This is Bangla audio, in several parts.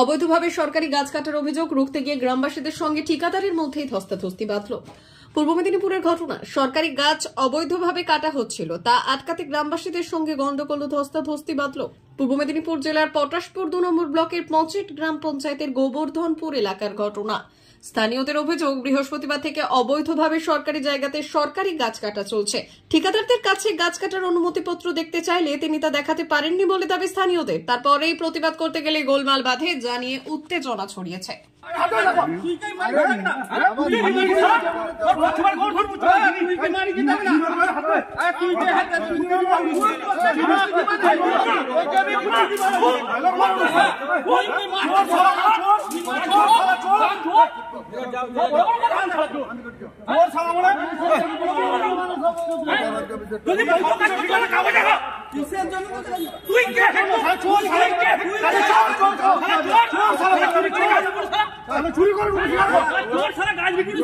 অবৈধভাবে সরকারি গাছ কাটার অভিযোগ রুখতে গিয়ে গ্রামবাসীদের সঙ্গে ঠিকাদারের মধ্যেই ধস্তাধস্তি বাঁধল। পূর্ব মেদিনীপুরের ঘটনা, সরকারি গাছ অবৈধভাবে কাটা হচ্ছিল, তা আটকাতে গ্রামবাসীদের সঙ্গে গন্ডগোল ও ধস্তাধস্তি বাঁধল। পূর্ব মেদিনীপুর জেলার পটাশপুর 2 নম্বর ব্লকের পঞ্চেট গ্রাম পঞ্চায়েতের গোবর্ধনপুর এলাকার ঘটনা। স্থানীয়দের অভিযোগ, বৃহস্পতিবার থেকে অবৈধভাবে সরকারি জায়গাতে সরকারি গাছ কাটা চলছে। ঠিকাদারদের কাছে গাছ কাটার অনুমতিপত্র দেখতে চাইলে তিনি তা দেখাতে পারেননি বলে দাবি স্থানীয়দের। তারপরেই প্রতিবাদ করতে গেলে গোলমাল বাধে, জানিয়ে উত্তেজনা ছড়িয়েছে। চুরি করে গাছ বিক্রি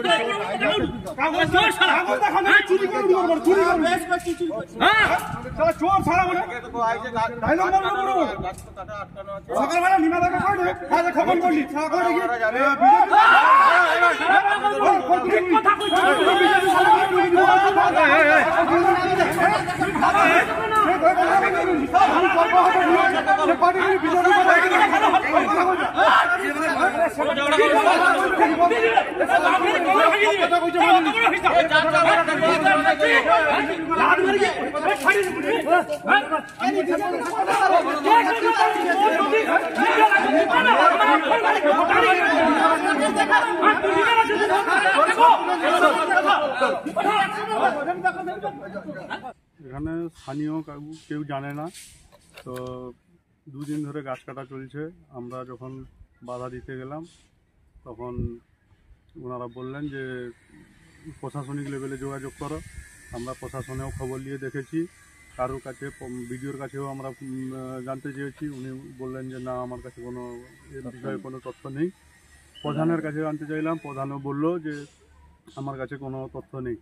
সকালবেলা নিমা দেখা খবর করলি এখানে স্থানীয় কেউ জানে না, তো দুদিন ধরে গাছ কাটা চলছে। আমরা যখন বাধা দিতে গেলাম তখন ওনারা বললেন যে প্রশাসনিক লেভেলে যোগাযোগ করো। আমরা প্রশাসনেও খবর নিয়ে দেখেছি, কারোর কাছে বিডিওর কাছেও আমরা জানতে চেয়েছি। উনি বললেন যে না, আমার কাছে কোনো এর বিষয়ে কোনো তথ্য নেই। প্রধানের কাছে জানতে চাইলাম, প্রধানও বললো যে আমার কাছে কোনো তথ্য নেই।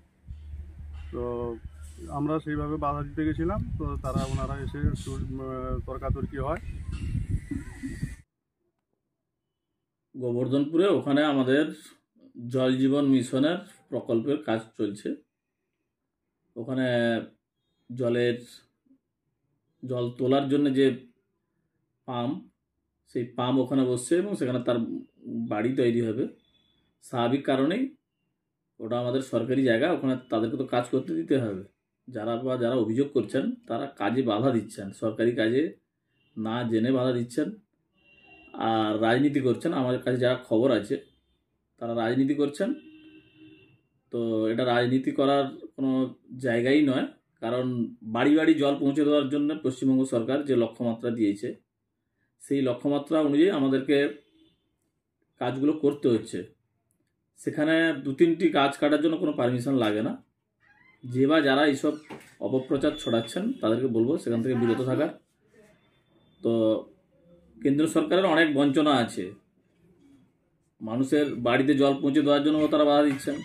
তো আমরা সেইভাবে বাধা দিতে গেছিলাম, তো ওনারা এসে তর্কাতর্কি হয়। গোবর্ধনপুরে ওখানে আমাদের জল জীবন মিশনের প্রকল্পের কাজ চলছে। ওখানে জল তোলার জন্য যে পাম্প, সেই পাম্প ওখানে বসছে এবং সেখানে তার বাড়ি তৈরি হবে। স্বাভাবিক কারণেই ওটা আমাদের সরকারি জায়গা, ওখানে তাদেরকে তো কাজ করতে দিতে হবে। যারা অভিযোগ করছেন তারা কাজে বাধা দিচ্ছেন, সরকারি কাজে না জেনে বাধা দিচ্ছেন আর রাজনীতি করছেন। আমার কাছে যারা খবর আছে তারা রাজনীতি করছেন। তো এটা রাজনীতি করার কোনো জায়গাই নয়, কারণ বাড়ি বাড়ি জল পৌঁছে দেওয়ার জন্য পশ্চিমবঙ্গ সরকার যে লক্ষ্যমাত্রা দিয়েছে, সেই লক্ষ্যমাত্রা অনুযায়ী আমাদেরকে কাজগুলো করতে হচ্ছে। সেখানে 2-3টি গাছ কাটার জন্য কোনো পারমিশন লাগে না। যারা এইসব অপপ্রচার ছড়াচ্ছেন তাদেরকে বলবো সেখান থেকে বিরত থাকার। তো কেন্দ্র সরকারের অনেক বঞ্চনা আছে, মানুষের বাড়িতে জল পৌঁছে দেওয়ার জন্য তারা বাধা দিচ্ছেন।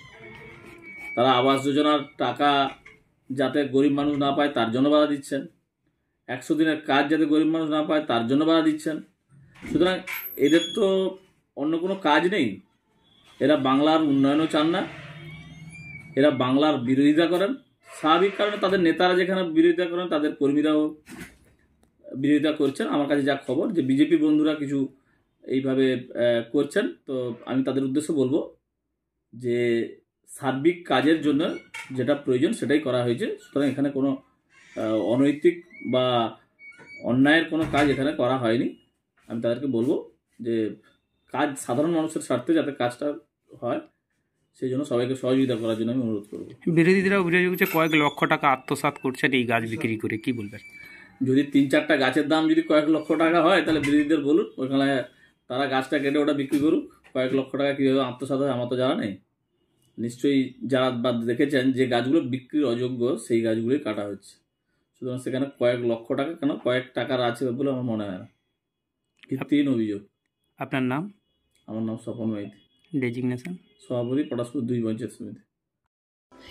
তারা আবাস যোজনার টাকা যাতে গরিব মানুষ না পায় তার জন্য বাধা দিচ্ছেন। 100 দিনের কাজ যাতে গরিব মানুষ না পায় তার জন্য বাধা দিচ্ছেন। সুতরাং এদের তো অন্য কোনো কাজ নেই। এরা বাংলার উন্নয়নও চান না, এরা বাংলার বিরোধিতা করেন। স্বাভাবিক কারণে তাদের নেতারা যেখানে বিরোধিতা করেন তাদের কর্মীরাও বিরোধিতা করছেন। আমার কাছে যা খবর যে বিজেপি বন্ধুরা কিছু এইভাবে করছেন। তো আমি তাদের উদ্দেশ্যে বলবো যে সার্বিক কাজের জন্য যেটা প্রয়োজন সেটাই করা হয়েছে। সুতরাং এখানে কোনো অনৈতিক বা অন্যায়ের কোনো কাজ এখানে করা হয়নি। আমি তাদেরকে বলবো যে কাজ সাধারণ মানুষের স্বার্থে যাতে কাজটা হয় সেই জন্য সবাইকে সহযোগিতা করার জন্য আমি অনুরোধ করবো। বিরোধীরা অভিযোগ করছে কয়েক লক্ষ টাকা আত্মসাৎ করছেন এই গাছ বিক্রি করে, কি বলবেন? যদি 3-4টা গাছের দাম যদি কয়েক লক্ষ টাকা হয় তাহলে বিরোধীদের বলুন, ওইখানে তারা গাছটা কেটে ওটা বিক্রি করুক। কয়েক লক্ষ টাকা কীভাবে আত্মসাৎ হয় আমার তো জানা নেই। নিশ্চয়ই যারা দেখেছেন যে গাছগুলো বিক্রির অযোগ্য সেই গাছগুলোই কাটা হচ্ছে। সুতরাং সেখানে কয়েক লক্ষ টাকা কেন কয়েক টাকার আছে বলে আমার মনে হয় না। ভিত্তিহীন অভিযোগ। আপনার নাম? আমার নাম স্বপন মাইতি, ডেজিগনেশন সভাপতি পটাশপুর 2 পঞ্চায়েত সমিতি।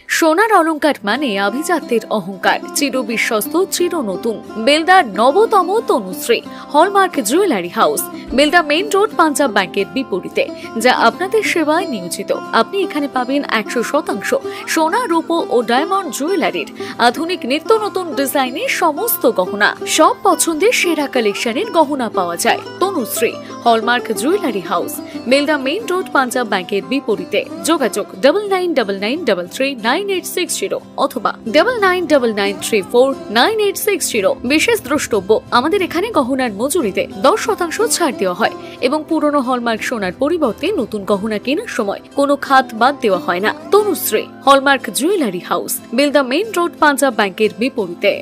সোনার অলংকার মানে আভিজাত্যের অহংকার, চির বিশ্বস্ত, চির নতুন। বেলদার নবতম Tanushree hallmark jewellery house, Belda main road, Punjab ব্যাংকের বিপরীতে, যা আপনাদের সেবায় নিয়োজিত। আপনি এখানে পাবেন 100% সোনা, রূপো ও ডায়মন্ড জুয়েলারির আধুনিক নিত্য নতুন ডিজাইনের সমস্ত গহনা। সব পছন্দের সেরা কালেকশনের গহনা পাওয়া যায়। Tanushree hallmark jewellery house, Belda main road, Punjab ব্যাংকের বিপরীতে। যোগাযোগ 9999339860 অথবা 9999349860। বিশেষ দ্রষ্টব্য, আমাদের এখানে গহনার মজুরিতে 10% ছাড় দেওয়া হয় এবং পুরনো হলমার্ক সোনার পরিবর্তে নতুন গহনা কেনার সময় কোনো খাত বাদ দেওয়া হয় না। Tanushree hallmark jewellery house, Belda main road, Punjab ব্যাংকের বিপরীতে।